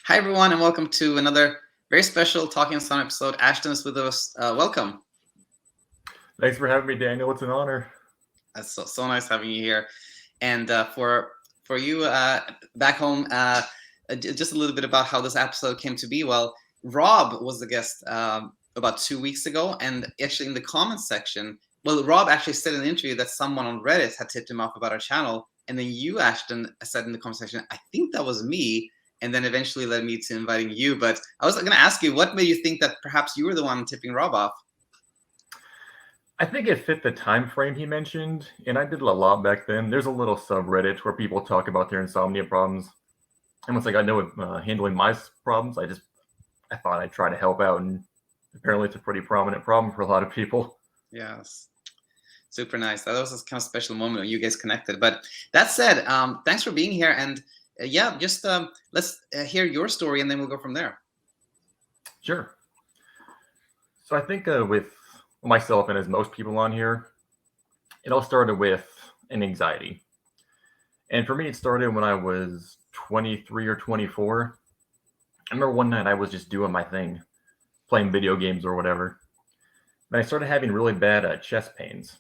Hi, everyone, and welcome to another very special Talking Sun episode. Ashton is with us. Welcome. Thanks for having me, Daniel. It's an honor. It's so nice having you here. And for you back home, just a little bit about how this episode came to be. Well, Rob was the guest about 2 weeks ago, and actually in the comments section, well, Rob actually said in an interview that someone on Reddit had tipped him off about our channel, and then you, Ashton, said in the comment section, I think that was me, and then eventually led me to inviting you. But I was going to ask you, what made you think that perhaps you were the one tipping Rob off? I think it fit the time frame he mentioned, and I did a lot back then. There's a little subreddit where people talk about their insomnia problems, and once I got know handling my problems, I thought I'd try to help out, and apparently it's a pretty prominent problem for a lot of people. Yes. Super nice. That was a kind of special moment when you guys connected. But that said, thanks for being here. And yeah, just let's hear your story and then we'll go from there. Sure. So I think with myself and as most people on here, it all started with an anxiety. And for me, it started when I was 23 or 24. I remember one night I was just doing my thing, playing video games or whatever. And I started having really bad chest pains.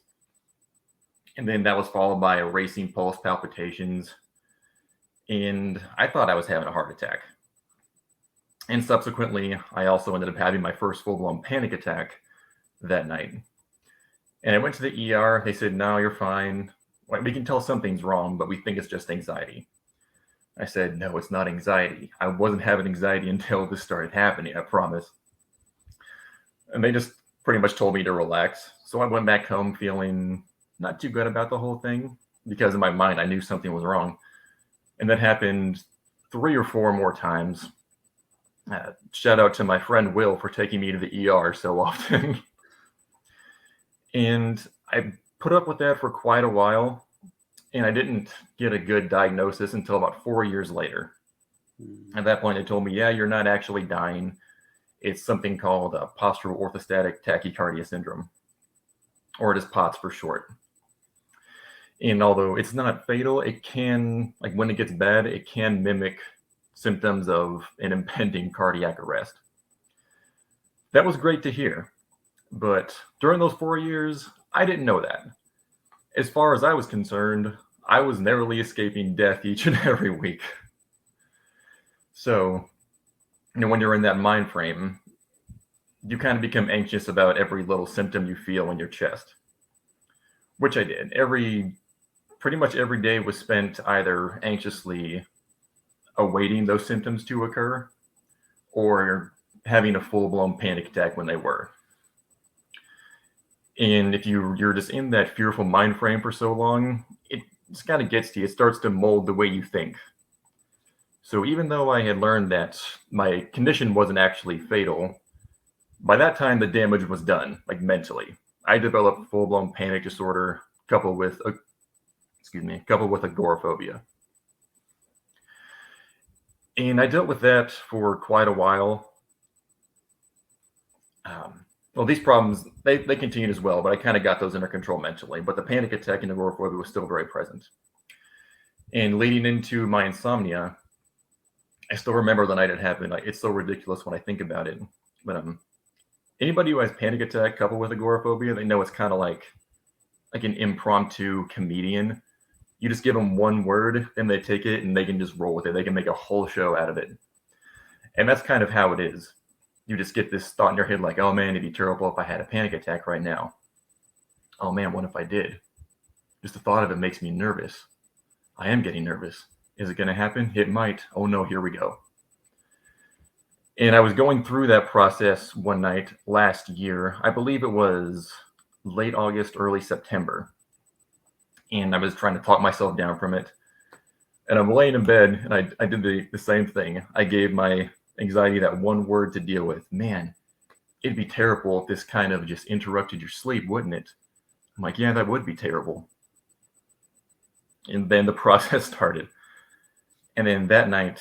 And then that was followed by racing pulse palpitations. And I thought I was having a heart attack. And subsequently, I also ended up having my first full-blown panic attack that night. And I went to the ER. They said, no, you're fine. We can tell something's wrong, but we think it's just anxiety. I said, no, it's not anxiety. I wasn't having anxiety until this started happening, I promise. And they just pretty much told me to relax. So I went back home feeling not too good about the whole thing because in my mind, I knew something was wrong. And that happened 3 or 4 more times. Shout out to my friend Will for taking me to the ER so often. And I put up with that for quite a while. And I didn't get a good diagnosis until about 4 years later. At that point, they told me, yeah, you're not actually dying. It's something called postural orthostatic tachycardia syndrome, or it is POTS for short. And although it's not fatal, it can, like when it gets bad, it can mimic symptoms of an impending cardiac arrest. That was great to hear. But during those 4 years, I didn't know that. As far as I was concerned, I was narrowly escaping death each and every week. So, when you're in that mind frame, you kind of become anxious about every little symptom you feel in your chest, which I did. Pretty much every day was spent either anxiously awaiting those symptoms to occur or having a full-blown panic attack when they were. And if you're just in that fearful mind frame for so long, it just kind of gets to you. It starts to mold the way you think. So even though I had learned that my condition wasn't actually fatal, by that time the damage was done, like mentally. I developed full-blown panic disorder coupled with agoraphobia. And I dealt with that for quite a while. Well, these problems, they continued as well, but I kind of got those under control mentally. But the panic attack and agoraphobia was still very present. And leading into my insomnia, I still remember the night it happened. It's so ridiculous when I think about it. But anybody who has panic attack coupled with agoraphobia, they know it's kind of like an impromptu comedian. You just give them one word, then they take it and they can just roll with it. They can make a whole show out of it. And that's kind of how it is. You just get this thought in your head like, oh man, it'd be terrible if I had a panic attack right now. Oh man, what if I did? Just the thought of it makes me nervous. I am getting nervous. Is it going to happen? It might. Oh no, here we go. And I was going through that process one night last year. I believe it was late August, early September. And I was trying to talk myself down from it. And I'm laying in bed, and I did the same thing. I gave my anxiety that one word to deal with. Man, it'd be terrible if this kind of just interrupted your sleep, wouldn't it? I'm like, yeah, that would be terrible. And then the process started. And then that night,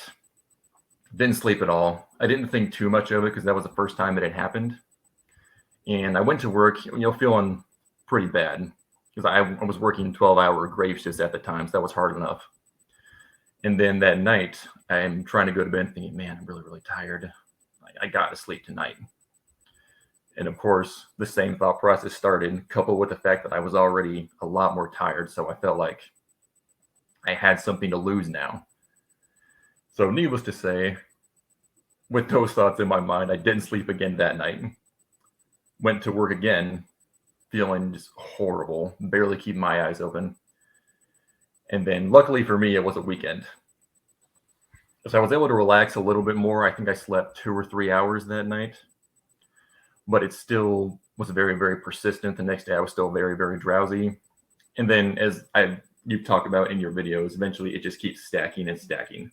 didn't sleep at all. I didn't think too much of it because that was the first time it had happened. And I went to work, feeling pretty bad because I was working 12-hour grave shifts at the time, so that was hard enough. And then that night, I'm trying to go to bed thinking, man, I'm really, really tired. I got to sleep tonight. And of course, the same thought process started, coupled with the fact that I was already a lot more tired. So I felt like I had something to lose now. So needless to say, with those thoughts in my mind, I didn't sleep again that night. Went to work again, feeling just horrible, barely keeping my eyes open. And then luckily for me, it was a weekend. So I was able to relax a little bit more. I think I slept 2 or 3 hours that night, but it still was very, very persistent. The next day I was still very, very drowsy. And then as you talked about in your videos, eventually it just keeps stacking and stacking.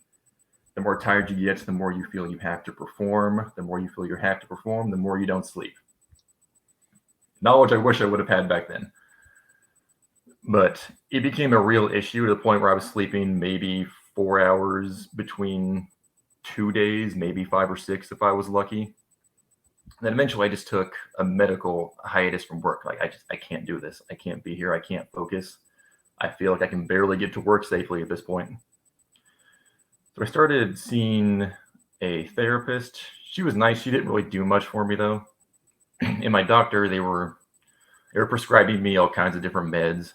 The more tired you get, the more you feel you have to perform. The more you feel you have to perform, the more you don't sleep. Knowledge I wish I would have had back then. But it became a real issue to the point where I was sleeping maybe 4 hours between 2 days, maybe 5 or 6 if I was lucky. And then eventually I just took a medical hiatus from work. Like I can't do this. I can't be here. I can't focus. I feel like I can barely get to work safely at this point. So I started seeing a therapist. She was nice. She didn't really do much for me though. And my doctor, they were prescribing me all kinds of different meds.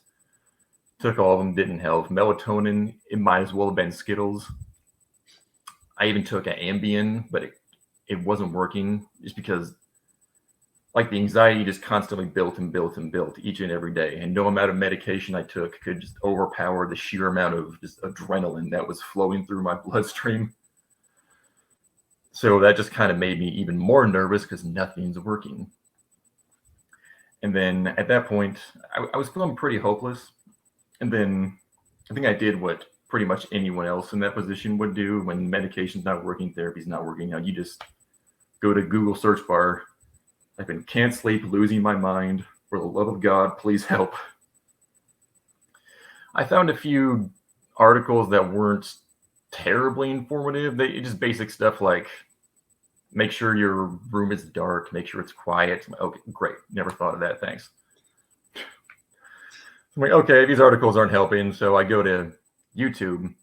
Took all of them, didn't help. Melatonin, it might as well have been Skittles. I even took an Ambien, but it wasn't working just because like the anxiety just constantly built and built and built each and every day. And no amount of medication I took could just overpower the sheer amount of just adrenaline that was flowing through my bloodstream. So that just kind of made me even more nervous because nothing's working. And then at that point, I was feeling pretty hopeless. And then I think I did what pretty much anyone else in that position would do when medication's not working, therapy's not working. You just go to Google search bar, type in "can't sleep, losing my mind, for the love of God, please help." I found a few articles that weren't terribly informative. They just basic stuff like make sure your room is dark, make sure it's quiet. Okay, great. Never thought of that. Thanks. I'm like, okay, these articles aren't helping. So I go to YouTube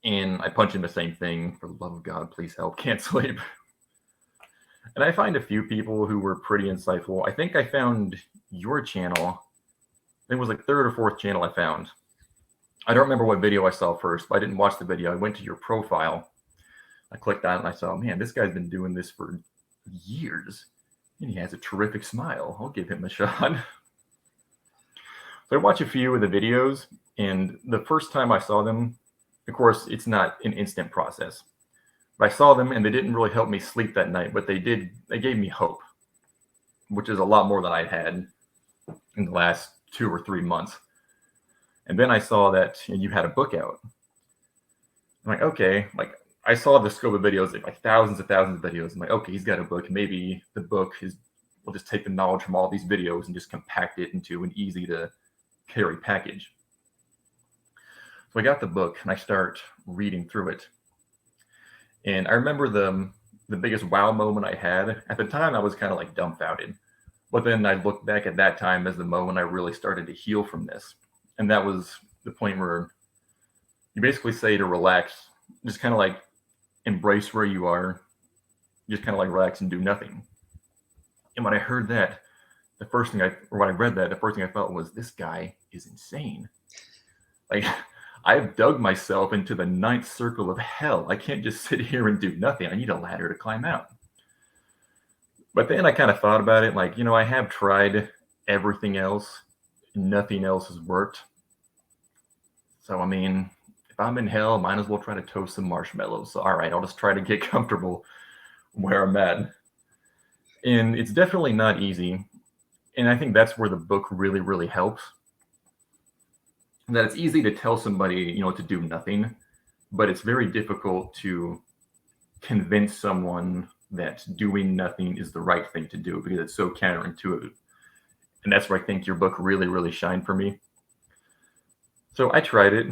and I punch in the same thing. For the love of God, please help. Can't sleep. And I find a few people who were pretty insightful. I think I found your channel. It was like third or fourth channel I found. I don't remember what video I saw first, but I didn't watch the video. I went to your profile. I clicked on it and I saw, man, this guy's been doing this for years. And he has a terrific smile. I'll give him a shot. So I watched a few of the videos, and the first time I saw them, of course, it's not an instant process. But I saw them, and they didn't really help me sleep that night, but they gave me hope, which is a lot more than I'd had in the last 2 or 3 months. And then I saw that you had a book out. I'm like, okay, like I saw the scope of videos, like thousands of videos. I'm like, okay, he's got a book. Maybe the book will just take the knowledge from all these videos and just compact it into an easy to carry package. So I got the book and I start reading through it. And I remember the biggest wow moment I had. At the time, I was kind of like dumbfounded. But then I looked back at that time as the moment I really started to heal from this. And that was the point where you basically say to relax, just kind of like embrace where you are, just kind of like relax and do nothing. And when I heard that, when I read that, the first thing I felt was, this guy is insane. Like, I've dug myself into the 9th circle of hell. I can't just sit here and do nothing. I need a ladder to climb out. But then I kind of thought about it, like, I have tried everything else. Nothing else has worked. So, I mean, if I'm in hell, might as well try to toast some marshmallows. So, all right, I'll just try to get comfortable where I'm at. And it's definitely not easy. And I think that's where the book really, really helps. That it's easy to tell somebody, to do nothing, but it's very difficult to convince someone that doing nothing is the right thing to do because it's so counterintuitive. And that's where I think your book really, really shined for me. So I tried it,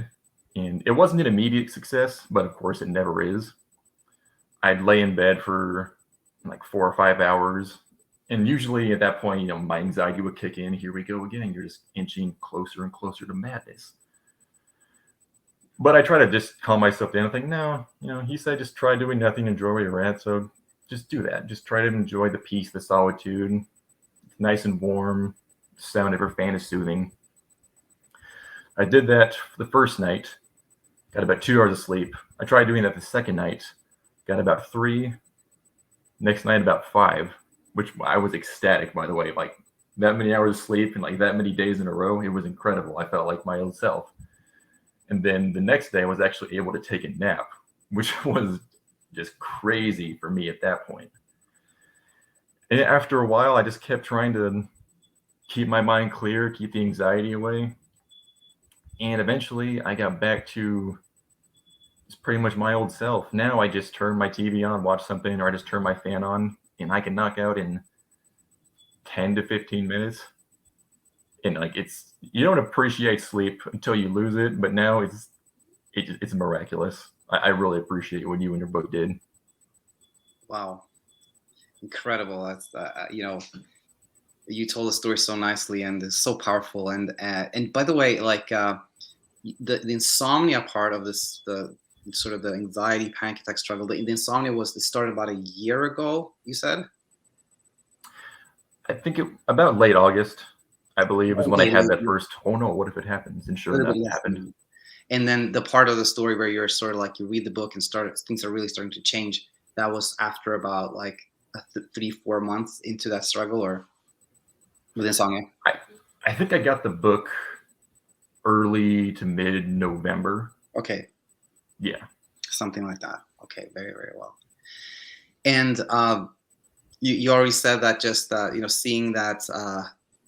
and it wasn't an immediate success, but of course it never is. I'd lay in bed for like 4 or 5 hours. And usually at that point, my anxiety would kick in. Here we go again. You're just inching closer and closer to madness. But I try to just calm myself down and think, no, he said just try doing nothing, enjoy where you're at. So just do that. Just try to enjoy the peace, the solitude. It's nice and warm. The sound of her fan is soothing. I did that the first night, got about 2 hours of sleep. I tried doing that the second night, got about 3. Next night, about 5, which I was ecstatic, by the way. Like that many hours of sleep and like that many days in a row, it was incredible. I felt like my old self. And then the next day, I was actually able to take a nap, which was just crazy for me at that point. And after a while, I just kept trying to keep my mind clear, keep the anxiety away. And eventually, I got back to it's pretty much my old self. Now I just turn my TV on, watch something, or I just turn my fan on, and I can knock out in 10 to 15 minutes. And like you don't appreciate sleep until you lose it, but now it's miraculous. I really appreciate what you and your book did. Wow, incredible! That's you told the story so nicely and it's so powerful. And by the way, like the insomnia part of this, the sort of the anxiety, panic attack struggle. The insomnia it started about a year ago. You said. I think about late August. I believe is when I Okay, had that first. Oh no! What if it happens? And sure enough, it happened. And then the part of the story where you're sort of like you read the book and things are really starting to change. That was after about like 3-4 months into that struggle, or with insomnia. I think I got the book early to mid November. Okay. Yeah. Something like that. Okay, very very well. And you already said that just seeing that.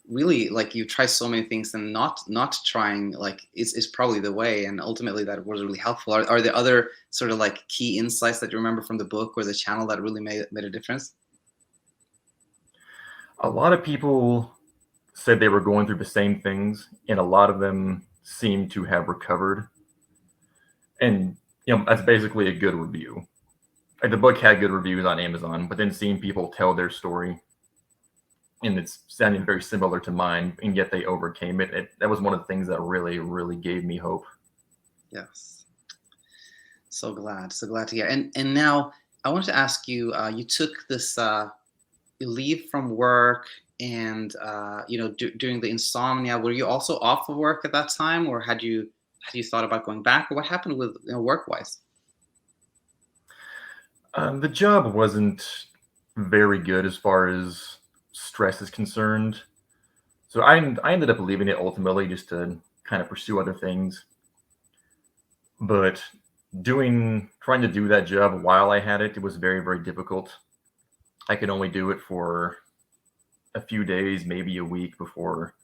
Really, like you try so many things and not trying like is probably the way, and ultimately that was really helpful. Are there other sort of like key insights that you remember from the book or the channel that really made a difference? A lot of people said they were going through the same things, and a lot of them seemed to have recovered. And that's basically a good review. Like the book had good reviews on Amazon, but then seeing people tell their story and it's sounding very similar to mine, and yet they overcame it. That was one of the things that really, really gave me hope. Yes. So glad to hear. And now I want to ask you, you took this leave from work and during the insomnia, were you also off of work at that time, or had you thought about going back, or what happened with work-wise? The job wasn't very good as far as stress is concerned. So I ended up leaving it ultimately just to kind of pursue other things. But trying to do that job while I had it, it was very, very difficult. I could only do it for a few days, maybe a week before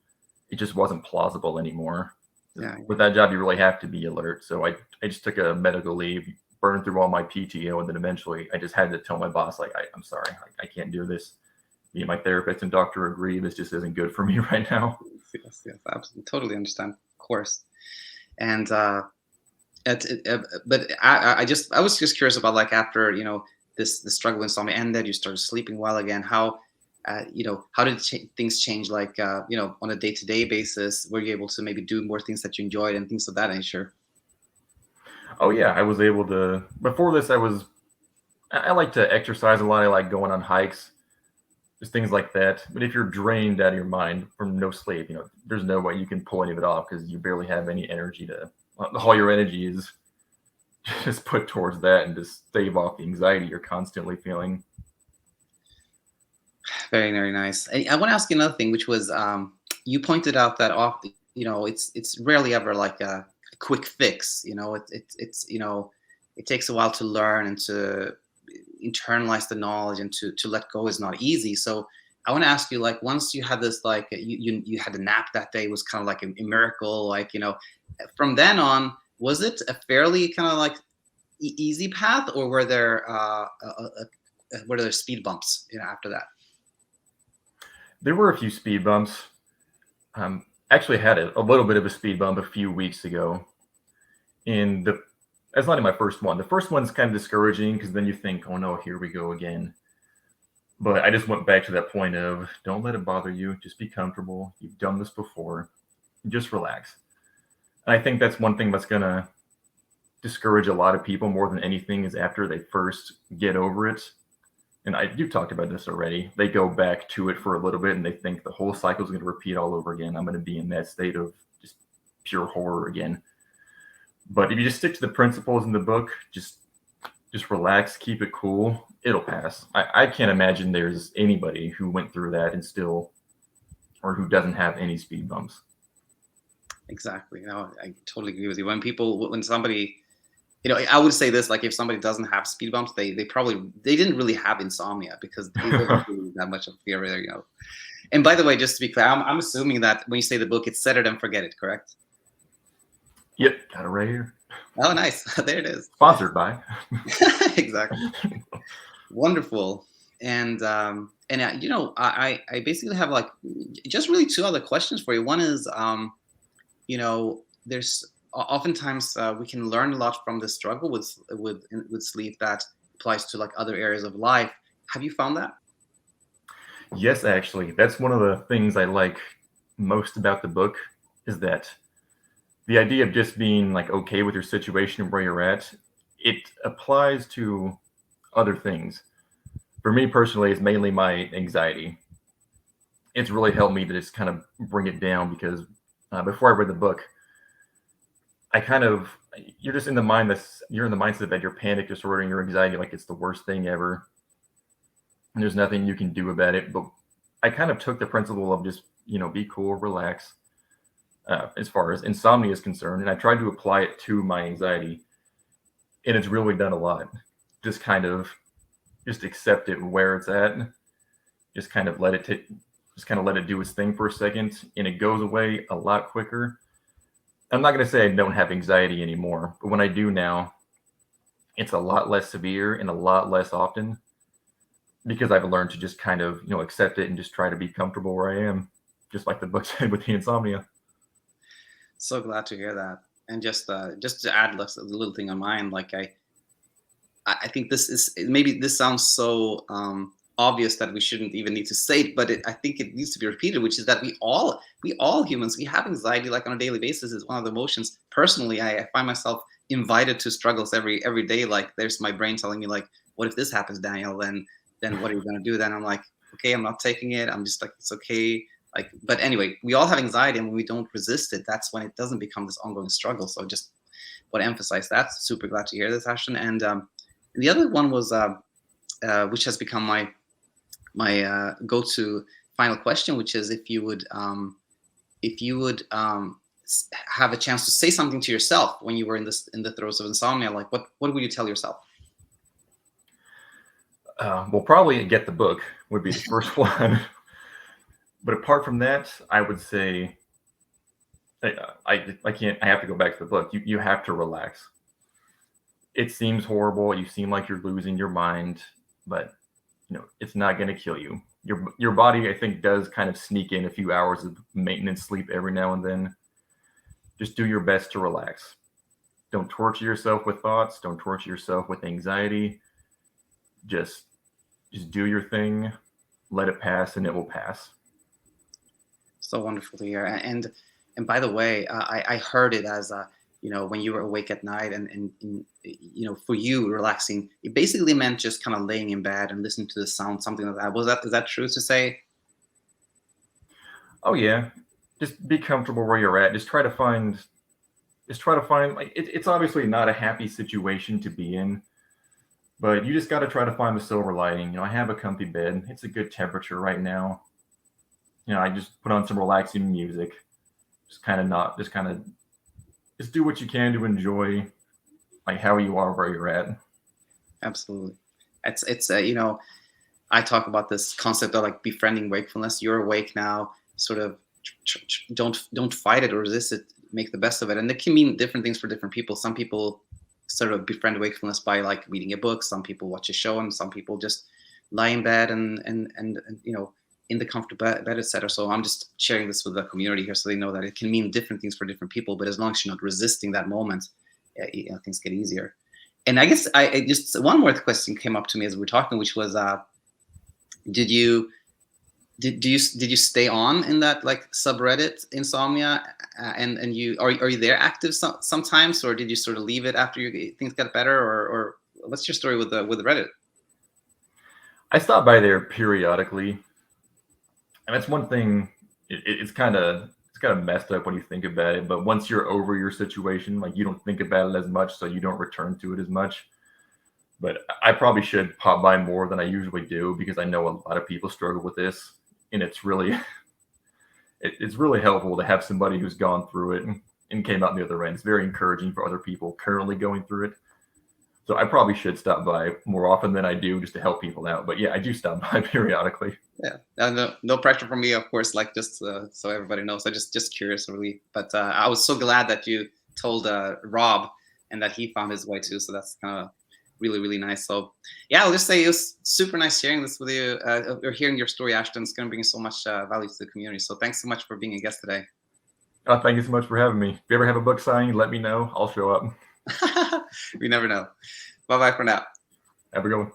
it just wasn't plausible anymore. Yeah. With that job, you really have to be alert. So I just took a medical leave, burned through all my PTO, and then eventually I just had to tell my boss, like, I'm sorry, I can't do this. Me and my therapist and doctor agree this just isn't good for me right now. Yes, absolutely, totally understand, of course. And but I was just curious about, like, after the struggle with insomnia ended, you started sleeping well again. How how did things change? Like on a day-to-day basis, were you able to maybe do more things that you enjoyed and things of that nature? Oh yeah, I was able to. Before this, I like to exercise a lot. I like going on hikes, just things like that. But if you're drained out of your mind from no sleep, there's no way you can pull any of it off because you barely have any energy all your energy is just put towards that and to stave off the anxiety you're constantly feeling. Very, very nice. I want to ask you another thing, which was you pointed out that it's rarely ever like a quick fix. It takes a while to learn and to internalize the knowledge, and to let go is not easy. So I want to ask you, like, once you had this, like, you had a nap that day, was kind of like a miracle, like, from then on, was it a fairly kind of like easy path, or were there speed bumps after that? There were a few speed bumps. Actually had a little bit of a speed bump a few weeks ago. That's not in my first one. The first one's kind of discouraging because then you think, oh no, here we go again. But I just went back to that point of don't let it bother you. Just be comfortable. You've done this before. Just relax. And I think that's one thing that's going to discourage a lot of people more than anything is after they first get over it. And you've talked about this already. They go back to it for a little bit and they think the whole cycle is going to repeat all over again. I'm going to be in that state of just pure horror again. But if you just stick to the principles in the book, just relax, keep it cool, it'll pass. I can't imagine there's anybody who went through that and still, or who doesn't have any speed bumps. Exactly. No, I totally agree with you. When somebody, I would say this, like if somebody doesn't have speed bumps, they didn't really have insomnia, because it wasn't really that much of fear there. And by the way, just to be clear, I'm assuming that when you say the book, it's Set It and Forget It, correct? Yep, got it right here. Oh, nice. There it is. Sponsored by. Exactly. Wonderful. And I basically have like just really two other questions for you. One is, there's oftentimes we can learn a lot from the struggle with sleep that applies to like other areas of life. Have you found that? Yes, actually, that's one of the things I like most about the book, is that the idea of just being like okay with your situation and where you're at, it applies to other things. For me personally, it's mainly my anxiety. It's really helped me to just kind of bring it down, because before I read the book, you're just in the mindset that your panic disorder and your anxiety, like it's the worst thing ever. And there's nothing you can do about it. But I kind of took the principle of just, be cool, relax, as far as insomnia is concerned. And I tried to apply it to my anxiety. And it's really done a lot. Just accept it where it's at. Just kind of let it do its thing for a second. And it goes away a lot quicker. I'm not going to say I don't have anxiety anymore, but when I do now, it's a lot less severe and a lot less often, because I've learned to just kind of, accept it and just try to be comfortable where I am, just like the book said with the insomnia. So glad to hear that. And just to add a little thing on mine, like I think this sounds so obvious that we shouldn't even need to say it, but I think it needs to be repeated, which is that we all humans, we have anxiety like on a daily basis. It's one of the emotions. Personally, I find myself invited to struggles every day. Like there's my brain telling me like, what if this happens, Daniel? Then what are you going to do? Then I'm like, okay, I'm not taking it. I'm just like, it's okay. Like, but anyway, we all have anxiety, and when we don't resist it, that's when it doesn't become this ongoing struggle. So just want to emphasize that. Super glad to hear this, Ashton. And the other one was, which has become my go-to final question, which is if you would have a chance to say something to yourself when you were in the throes of insomnia, like what would you tell yourself? Well, probably get the book would be the first one. But apart from that, I would say I have to go back to the book. You have to relax. It seems horrible. You seem like you're losing your mind, but it's not going to kill you. Your body, I think, does kind of sneak in a few hours of maintenance sleep every now and then. Just do your best to relax. Don't torture yourself with thoughts. Don't torture yourself with anxiety. Just do your thing. Let it pass, and it will pass. So wonderful to hear. And by the way, I heard it as when you were awake at night and for you relaxing, it basically meant just kind of laying in bed and listening to the sound, something like that. Is that true to say? Oh yeah. Just be comfortable where you're at. Just try to find like it's obviously not a happy situation to be in, but you just got to try to find the silver lining. I have a comfy bed. It's a good temperature right now. I just put on some relaxing music. Just do what you can to enjoy like how you are where you're at. Absolutely. It's I talk about this concept of like befriending wakefulness. You're awake now, sort of don't fight it or resist it, make the best of it. And it can mean different things for different people. Some people sort of befriend wakefulness by like reading a book. Some people watch a show, and some people just lie in bed and in the comfortable bed, etc. So I'm just sharing this with the community here, so they know that it can mean different things for different people. But as long as you're not resisting that moment, things get easier. And I guess I just one more question came up to me as we were talking, which was, did you did you stay on in that like subreddit Insomnia, and you are you there active sometimes, or did you sort of leave it after things got better, or what's your story with the Reddit? I stop by there periodically, and that's one thing. It's kind of messed up when you think about it. But once you're over your situation, like you don't think about it as much, so you don't return to it as much. But I probably should pop by more than I usually do, because I know a lot of people struggle with this, and it's really it's really helpful to have somebody who's gone through it and came out the other end. It's very encouraging for other people currently going through it. So I probably should stop by more often than I do, just to help people out. But yeah, I do stop by periodically. Yeah, no pressure from me, of course. Like just so everybody knows, I just curious, really. But I was so glad that you told Rob and that he found his way too. So that's kind of really nice. So yeah, I'll just say it was super nice sharing this with you, or hearing your story, Ashton. It's going to bring so much value to the community. So thanks so much for being a guest today. Thank you so much for having me. If you ever have a book signing, let me know. I'll show up. We never know. Bye for now. Have a good one.